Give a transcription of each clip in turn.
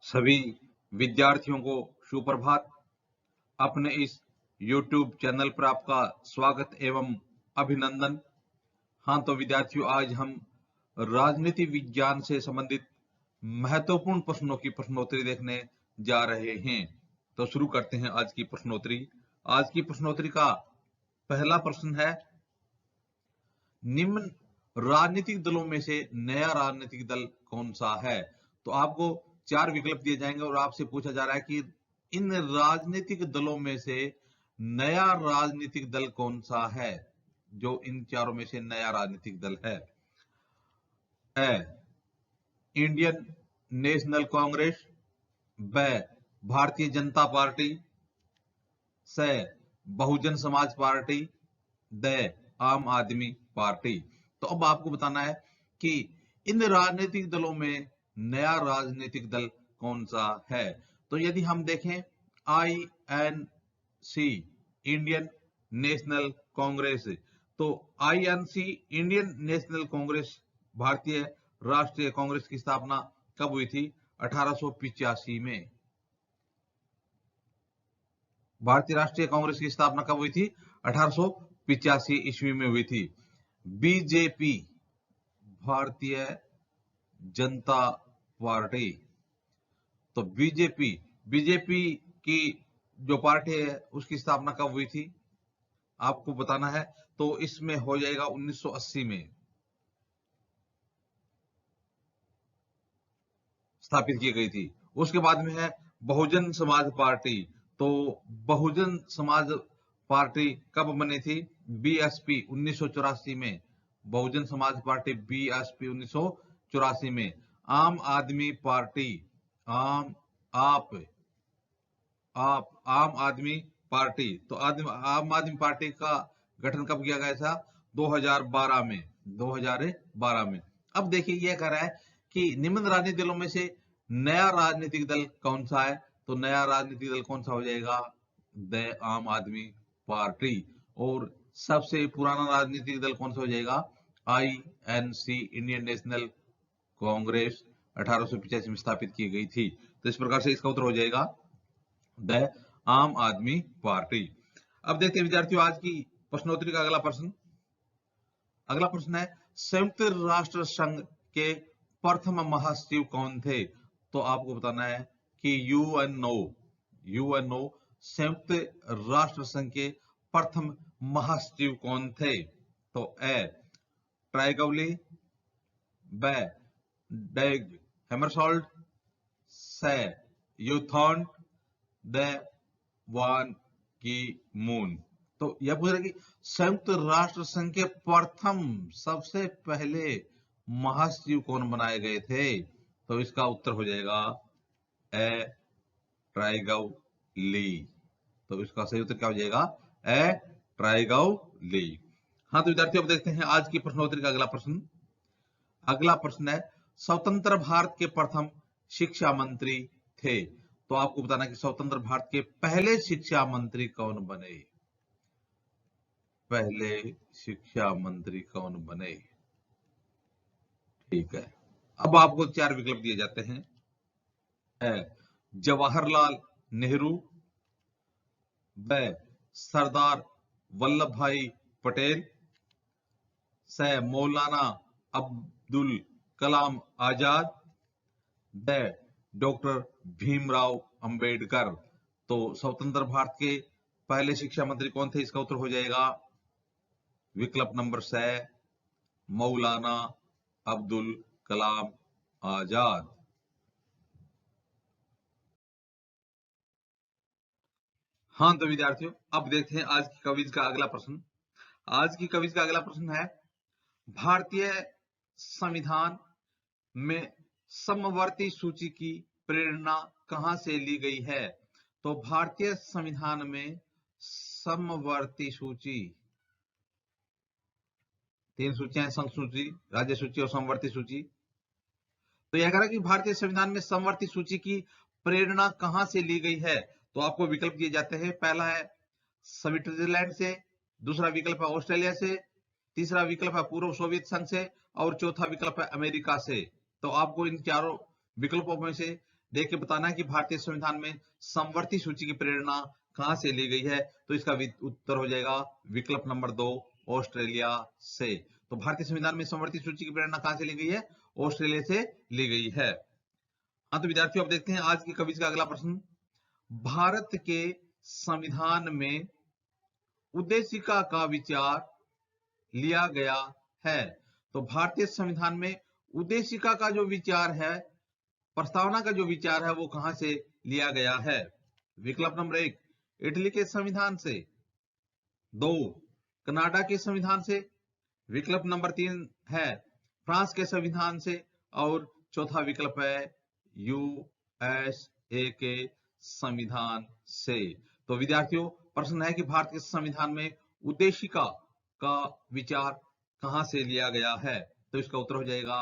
सभी विद्यार्थियों को सुप्रभात। अपने इस YouTube चैनल पर आपका स्वागत एवं अभिनंदन। हाँ, तो विद्यार्थियों, आज हम राजनीति विज्ञान से संबंधित महत्वपूर्ण प्रश्नों की प्रश्नोत्तरी देखने जा रहे हैं। तो शुरू करते हैं आज की प्रश्नोत्तरी। आज की प्रश्नोत्तरी का पहला प्रश्न है, निम्न राजनीतिक दलों में से नया राजनीतिक दल कौन सा है? तो आपको 4 विकल्प दिए जाएंगे और आपसे पूछा जा रहा है कि इन राजनीतिक दलों में से नया राजनीतिक दल कौन सा है, जो इन चारों में से नया राजनीतिक दल है। इंडियन नेशनल कांग्रेस, ब भारतीय जनता पार्टी, स बहुजन समाज पार्टी, द आम आदमी पार्टी। तो अब आपको बताना है कि इन राजनीतिक दलों में नया राजनीतिक दल कौन सा है। तो यदि हम देखें INC इंडियन नेशनल कांग्रेस, तो INC इंडियन नेशनल कांग्रेस भारतीय राष्ट्रीय कांग्रेस की स्थापना कब हुई थी? 1885 में। भारतीय राष्ट्रीय कांग्रेस की स्थापना कब हुई थी? 1885 ईस्वी में हुई थी। बीजेपी भारतीय जनता पार्टी, तो बीजेपी की जो पार्टी है उसकी स्थापना कब हुई थी आपको बताना है। तो इसमें हो जाएगा 1980 में स्थापित की गई थी। उसके बाद में है बहुजन समाज पार्टी। तो बहुजन समाज पार्टी कब बनी थी? BSP 1984 में। बहुजन समाज पार्टी BSP 1984 में। आम आदमी पार्टी, आम आदमी पार्टी, तो आम आदमी पार्टी का गठन कब किया गया था? 2012 में। 2012 में। अब देखिए, यह कह रहा है कि निम्न राजनीतिक दलों में से नया राजनीतिक दल कौन सा है। तो नया राजनीतिक दल कौन सा हो जाएगा? द आम आदमी पार्टी। और सबसे पुराना राजनीतिक दल कौन सा हो जाएगा? INC इंडियन नेशनल कांग्रेस 1885 में स्थापित की गई थी। तो इस प्रकार से इसका उत्तर हो जाएगा द आम आदमी पार्टी। अब देखते हैं विद्यार्थियों आज की प्रश्नोत्तरी का अगला प्रश्न। अगला प्रश्न है, संयुक्त राष्ट्र संघ के प्रथम महासचिव कौन थे? तो आपको बताना है कि यूएनओ संयुक्त राष्ट्र संघ के प्रथम महासचिव कौन थे? तो ए ट्राइगवली, ब डैग हैमरशोल्ड, स यूथॉन, द वान की मून। तो यह पूछ रहा है कि संयुक्त राष्ट्र संघ के प्रथम सबसे पहले महासचिव कौन बनाए गए थे? तो इसका उत्तर हो जाएगा ए ट्राइगवली। तो इसका सही उत्तर क्या हो जाएगा? ए ट्राइगवली। हाँ, तो विद्यार्थियों अब देखते हैं आज की प्रश्नोत्तरी का अगला प्रश्न। अगला प्रश्न है, स्वतंत्र भारत के प्रथम शिक्षा मंत्री थे। तो आपको बताना कि स्वतंत्र भारत के पहले शिक्षा मंत्री कौन बने? पहले शिक्षा मंत्री कौन बने? ठीक है, अब आपको 4 विकल्प दिए जाते हैं। जवाहरलाल नेहरू, ब सरदार वल्लभ भाई पटेल, स मौलाना अब्दुल कलाम आजाद, द डॉक्टर भीमराव अंबेडकर। तो स्वतंत्र भारत के पहले शिक्षा मंत्री कौन थे? इसका उत्तर हो जाएगा विकल्प नंबर स मौलाना अब्दुल कलाम आजाद। हाँ, तो विद्यार्थियों अब देखते हैं आज की क्विज का अगला प्रश्न। आज की क्विज का अगला प्रश्न है, भारतीय संविधान में समवर्ती सूची की प्रेरणा कहां से ली गई है? तो भारतीय संविधान में समवर्ती सूची, 3 सूचियां, संघ सूची, राज्य सूची और समवर्ती सूची। तो यह कह रहा है कि भारतीय संविधान में समवर्ती सूची की प्रेरणा कहां से ली गई है? तो आपको विकल्प दिए जाते हैं। पहला है स्विट्जरलैंड से, दूसरा विकल्प है ऑस्ट्रेलिया से, तीसरा विकल्प है पूर्व सोवियत संघ से और चौथा विकल्प है अमेरिका से। तो आपको इन चारों विकल्पों में से देख के बताना है कि भारतीय संविधान में समवर्ती सूची की प्रेरणा कहां से ली गई है। तो इसका उत्तर हो जाएगा विकल्प नंबर 2, ऑस्ट्रेलिया से। तो भारतीय संविधान में समवर्ती सूची की प्रेरणा कहां से ली गई है? ऑस्ट्रेलिया से ली गई है। हाँ, तो विद्यार्थियों अब देखते हैं आज की क्विज का अगला प्रश्न। भारत के संविधान में उद्देशिका का विचार लिया गया है। तो भारतीय संविधान में उद्देशिका का जो विचार है, प्रस्तावना का जो विचार है, वो कहां से लिया गया है? विकल्प नंबर 1, इटली के संविधान से। 2, कनाडा के संविधान से। विकल्प नंबर 3 है फ्रांस के संविधान से। और चौथा विकल्प है यूएसए के संविधान से। तो विद्यार्थियों प्रश्न है कि भारत के संविधान में उद्देशिका का विचार कहां से लिया गया है? तो इसका उत्तर हो जाएगा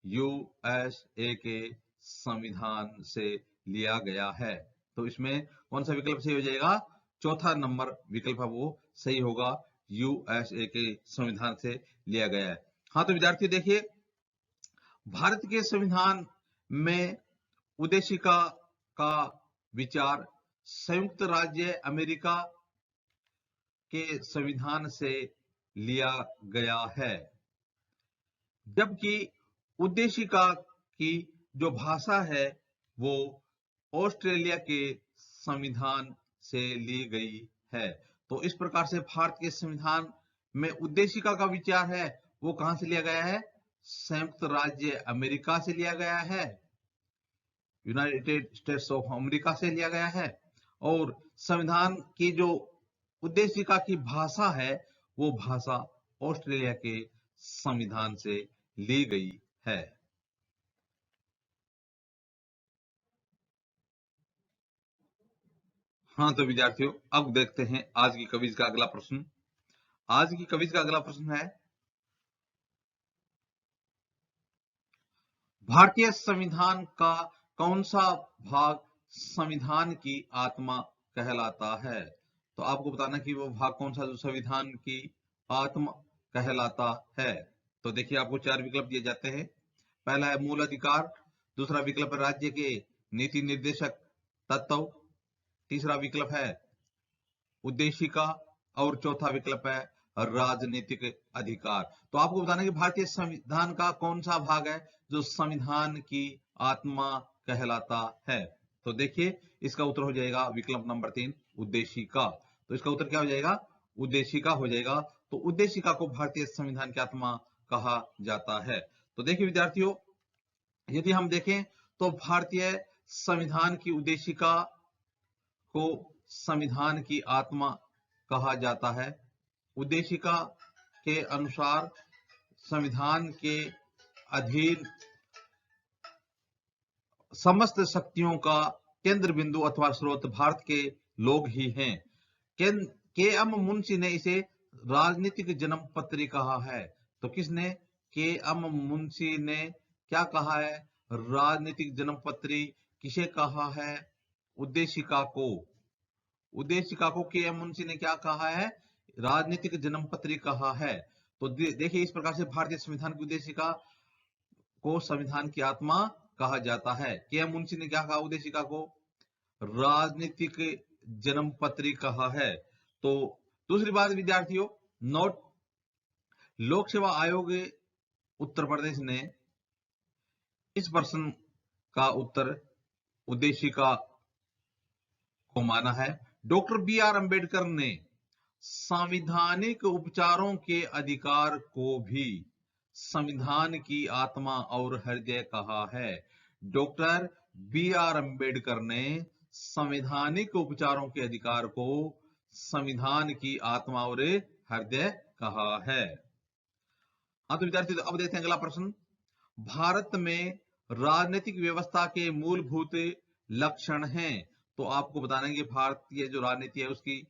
यूएसए के संविधान से लिया गया है। तो इसमें कौन सा विकल्प सही हो जाएगा? चौथा नंबर विकल्प है वो सही होगा, यूएसए के संविधान से लिया गया है। हाँ, तो विद्यार्थी देखिए, भारत के संविधान में उद्देशिका का विचार संयुक्त राज्य अमेरिका के संविधान से लिया गया है, जबकि उद्देशिका की जो भाषा है वो ऑस्ट्रेलिया के संविधान से ली गई है। तो इस प्रकार से भारत के संविधान में उद्देशिका का विचार है वो कहां से लिया गया है? संयुक्त राज्य अमेरिका से लिया गया है, यूनाइटेड स्टेट्स ऑफ अमेरिका से लिया गया है। और संविधान की जो उद्देशिका की भाषा है वो भाषा ऑस्ट्रेलिया के संविधान से ली गई है। हाँ, तो विद्यार्थियों अब देखते हैं आज की क्विज का अगला प्रश्न। आज की क्विज का अगला प्रश्न है, भारतीय संविधान का कौन सा भाग संविधान की आत्मा कहलाता है? तो आपको बताना कि वो भाग कौन सा जो संविधान की आत्मा कहलाता है। तो देखिए, आपको 4 विकल्प दिए जाते हैं। पहला है मूल अधिकार, दूसरा विकल्प है राज्य के नीति निर्देशक तत्व, तीसरा विकल्प है उद्देशिका और चौथा विकल्प है राजनीतिक अधिकार। तो आपको बताना कि भारतीय संविधान का कौन सा भाग है जो संविधान की आत्मा कहलाता है। तो देखिए, इसका उत्तर हो जाएगा विकल्प नंबर 3, उद्देशिका। तो इसका उत्तर क्या हो जाएगा? उद्देशिका हो जाएगा। तो उद्देशिका को भारतीय संविधान की आत्मा कहा जाता है। तो देखिए विद्यार्थियों, यदि हम देखें तो भारतीय संविधान की उद्देशिका को संविधान की आत्मा कहा जाता है। उद्देशिका के अनुसार संविधान के अधीन समस्त शक्तियों का केंद्र बिंदु अथवा स्रोत भारत के लोग ही हैं। के एम मुंशी ने इसे राजनीतिक जन्मपत्री कहा है। तो किसने? के एम मुंशी ने क्या कहा है? राजनीतिक जन्मपत्री किसे कहा है? उद्देशिका को। उद्देशिका को के एम मुंशी ने क्या कहा है? राजनीतिक जन्मपत्री कहा है। तो देखिए, इस प्रकार से भारतीय संविधान की उद्देशिका को संविधान की आत्मा कहा जाता है। के एम मुंशी ने क्या कहा? उद्देशिका को राजनीतिक जन्मपत्री कहा है। तो दूसरी बात विद्यार्थियों, नोट, लोक सेवा आयोग उत्तर प्रदेश ने इस प्रश्न का उत्तर उद्देशिका को माना है। डॉक्टर बी आर अंबेडकर ने संवैधानिक उपचारों के अधिकार को भी संविधान की आत्मा और हृदय कहा है। डॉक्टर बी आर अंबेडकर ने संवैधानिक उपचारों के अधिकार को संविधान की आत्मा और हृदय कहा है। हाँ, तो विद्यार्थी अब देखते हैं अगला प्रश्न। भारत में राजनीतिक व्यवस्था के मूलभूत लक्षण हैं। तो आपको बताना है कि भारतीय जो राजनीति है उसकी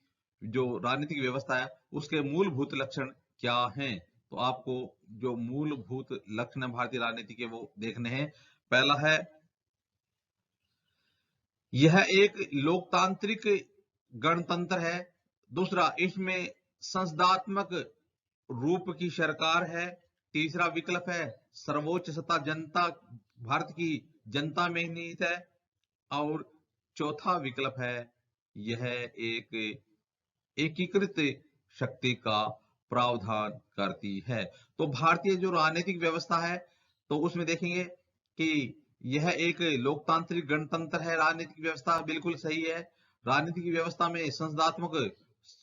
जो राजनीतिक व्यवस्था है उसके मूलभूत लक्षण क्या हैं। तो आपको जो मूलभूत लक्षण है भारतीय राजनीति के वो देखने हैं। पहला है, यह एक लोकतांत्रिक गणतंत्र है। दूसरा, इसमें संसदात्मक रूप की सरकार है। तीसरा विकल्प है, सर्वोच्च सत्ता जनता, भारत की जनता में निहित है। और चौथा विकल्प है यह एक एकीकृत शक्ति का प्रावधान करती है। तो भारतीय जो राजनीतिक व्यवस्था है तो उसमें देखेंगे कि यह एक लोकतांत्रिक गणतंत्र है। राजनीतिक व्यवस्था बिल्कुल सही है। राजनीतिक व्यवस्था में संसदात्मक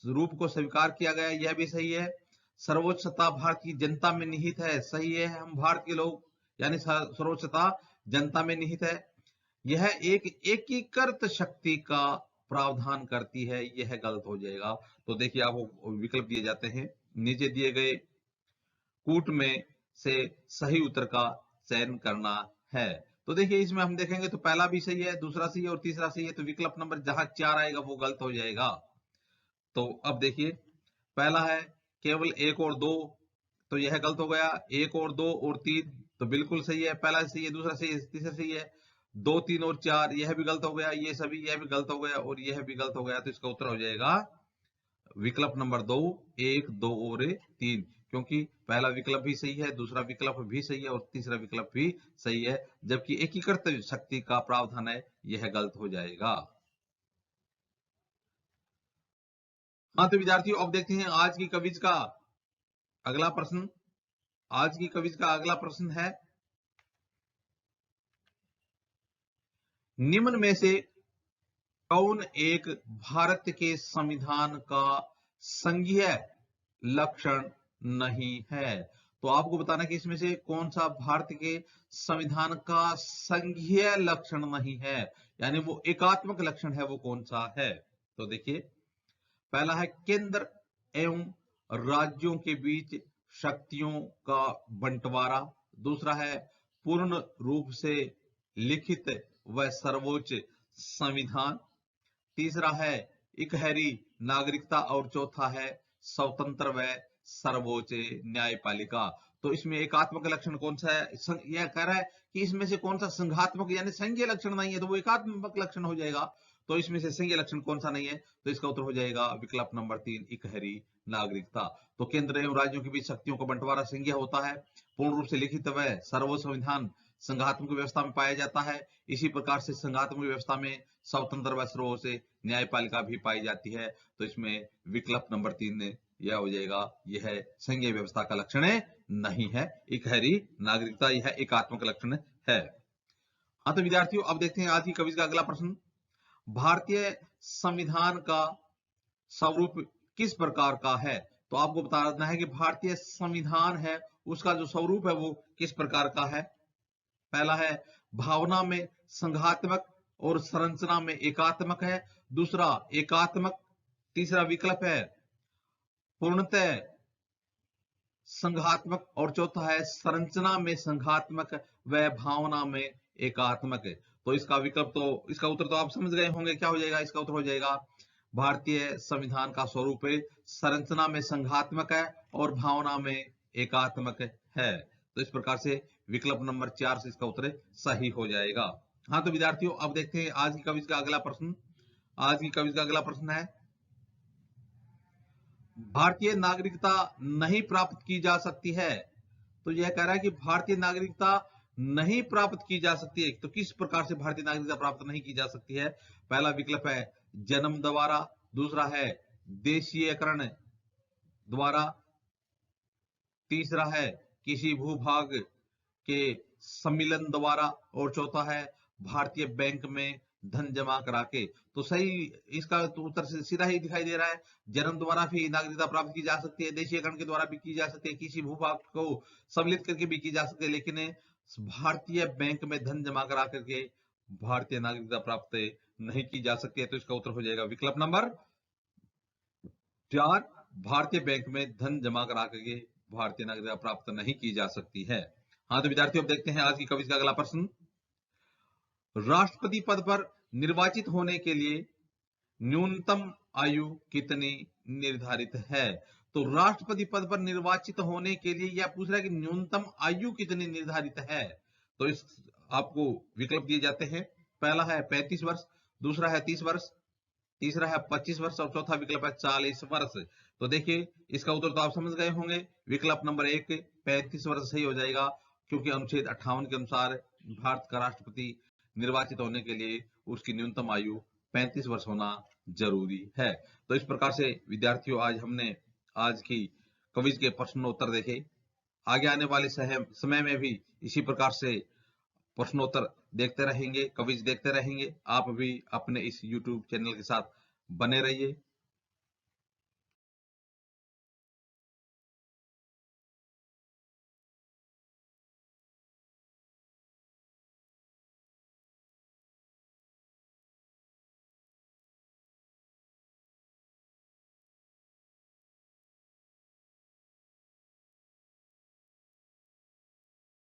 रूप को स्वीकार किया गया, यह भी सही है। सर्वोच्च सत्ता भारत की जनता में निहित है, सही है। हम भारत के लोग यानी सर्वोच्च सत्ता जनता में निहित है। यह एक एकीकृत शक्ति का प्रावधान करती है, यह गलत हो जाएगा। तो देखिए आपको विकल्प दिए जाते हैं, नीचे दिए गए कूट में से सही उत्तर का चयन करना है। तो देखिए इसमें हम देखेंगे तो पहला भी सही है, दूसरा सही है और तीसरा सही है। तो विकल्प नंबर जहां 4 आएगा वो गलत हो जाएगा। तो अब देखिए पहला है केवल 1 और 2, तो यह गलत हो गया। 1 और 2 और 3 तो बिल्कुल सही है, पहला सही है, दूसरा सही है, तीसरा सही है। 2, 3 और 4 यह भी गलत हो गया, ये सभी यह भी गलत हो गया और यह भी गलत हो गया। तो इसका उत्तर हो जाएगा विकल्प नंबर 2, 1, 2 और 3, क्योंकि पहला विकल्प भी सही है, दूसरा विकल्प भी सही है और तीसरा विकल्प भी सही है, जबकि एकीकृत शक्ति का प्रावधान है यह गलत हो जाएगा। हाँ तो विद्यार्थियों अब देखते हैं आज की क्विज का अगला प्रश्न। आज की क्विज का अगला प्रश्न है, निम्न में से कौन एक भारत के संविधान का संघीय लक्षण नहीं है? तो आपको बताना कि इसमें से कौन सा भारत के संविधान का संघीय लक्षण नहीं है, यानी वो एकात्मक लक्षण है, वो कौन सा है? तो देखिए पहला है केंद्र एवं राज्यों के बीच शक्तियों का बंटवारा। दूसरा है पूर्ण रूप से लिखित व सर्वोच्च संविधान। तीसरा है इकहरी नागरिकता और चौथा है स्वतंत्र व सर्वोच्च न्यायपालिका। तो इसमें एकात्मक लक्षण कौन सा है? यह कह रहा है कि इसमें से कौन सा संघात्मक यानी संघीय लक्षण नहीं है, तो वो एकात्मक लक्षण हो जाएगा। तो इसमें से संघीय लक्षण कौन सा नहीं है? तो इसका उत्तर हो जाएगा विकल्प नंबर 3, इकहरी नागरिकता। तो केंद्र एवं राज्यों के बीच शक्तियों का बंटवारा संघीय होता है। पूर्ण रूप से लिखित व सर्वोच्च संविधान संघात्मक व्यवस्था में पाया जाता है। इसी प्रकार से संघात्मक व्यवस्था में स्वतंत्र व सर्वोच्च न्यायपालिका भी पाई जाती है। तो इसमें विकल्प नंबर 3 यह हो जाएगा, यह संघीय व्यवस्था का लक्षण नहीं है, इकहरी नागरिकता यह एकात्मक लक्षण है। हाँ तो विद्यार्थियों अब देखते हैं आज की क्विज का अगला प्रश्न। भारतीय संविधान का स्वरूप किस प्रकार का है? तो आपको बताना है कि भारतीय संविधान है उसका जो स्वरूप है वो किस प्रकार का है। पहला है भावना में संघात्मक और संरचना में एकात्मक है। दूसरा एकात्मक। तीसरा विकल्प है पूर्णतः संघात्मक और चौथा है संरचना में संघात्मक व भावना में एकात्मक। तो इसका विकल्प तो इसका उत्तर तो आप समझ गए होंगे, क्या हो जाएगा? इसका उत्तर हो जाएगा भारतीय संविधान का स्वरूप संरचना में संघात्मक है और भावना में एकात्मक है। तो इस प्रकार से विकल्प नंबर 4 से इसका उत्तर सही हो जाएगा। हाँ तो विद्यार्थियों अब देखते हैं आज की क्विज का अगला प्रश्न। आज की क्विज का अगला प्रश्न है, भारतीय नागरिकता नहीं प्राप्त की जा सकती है। तो यह कह रहा है कि भारतीय नागरिकता नहीं प्राप्त की जा सकती है। तो किस प्रकार से भारतीय नागरिकता प्राप्त नहीं की जा सकती है? पहला विकल्प है जन्म द्वारा। दूसरा है देशीयकरण द्वारा। तीसरा है किसी भूभाग के सम्मिलन द्वारा और चौथा है भारतीय बैंक में धन जमा करा के। तो सही इसका तो उत्तर से सीधा ही दिखाई दे रहा है, जन्म द्वारा भी नागरिकता प्राप्त की जा सकती है, देशीयकरण के द्वारा भी की जा सकती है, किसी भूभाग को सम्मिलित करके भी की जा सकती है, लेकिन भारतीय बैंक में धन जमा करा करके भारतीय नागरिकता प्राप्त नहीं की जा सकती है। तो इसका उत्तर हो जाएगा विकल्प नंबर 4, भारतीय बैंक में धन जमा करा करके भारतीय नागरिकता प्राप्त नहीं की जा सकती है। हाँ तो विद्यार्थियों अब देखते हैं आज की क्विज का अगला प्रश्न। राष्ट्रपति पद पर निर्वाचित होने के लिए न्यूनतम आयु कितनी निर्धारित है? तो राष्ट्रपति पद पर निर्वाचित होने के लिए यह पूछ रहा है कि न्यूनतम आयु कितनी निर्धारित है। तो इस आपको विकल्प दिए जाते हैं। पहला है 35 वर्ष, दूसरा है 30 वर्ष, तीसरा है 25 वर्ष और चौथा विकल्प है 40 वर्ष। तो देखिए इसका उत्तर तो आप समझ गए होंगे, विकल्प नंबर 1 35 वर्ष सही हो जाएगा, क्योंकि अनुच्छेद 58 के अनुसार भारत का राष्ट्रपति निर्वाचित होने के लिए उसकी न्यूनतम आयु 35 वर्ष होना जरूरी है। तो इस प्रकार से विद्यार्थियों आज हमने आज की क्विज के प्रश्नोत्तर देखे। आगे आने वाले समय में भी इसी प्रकार से प्रश्नोत्तर देखते रहेंगे, क्विज देखते रहेंगे। आप भी अपने इस YouTube चैनल के साथ बने रहिए।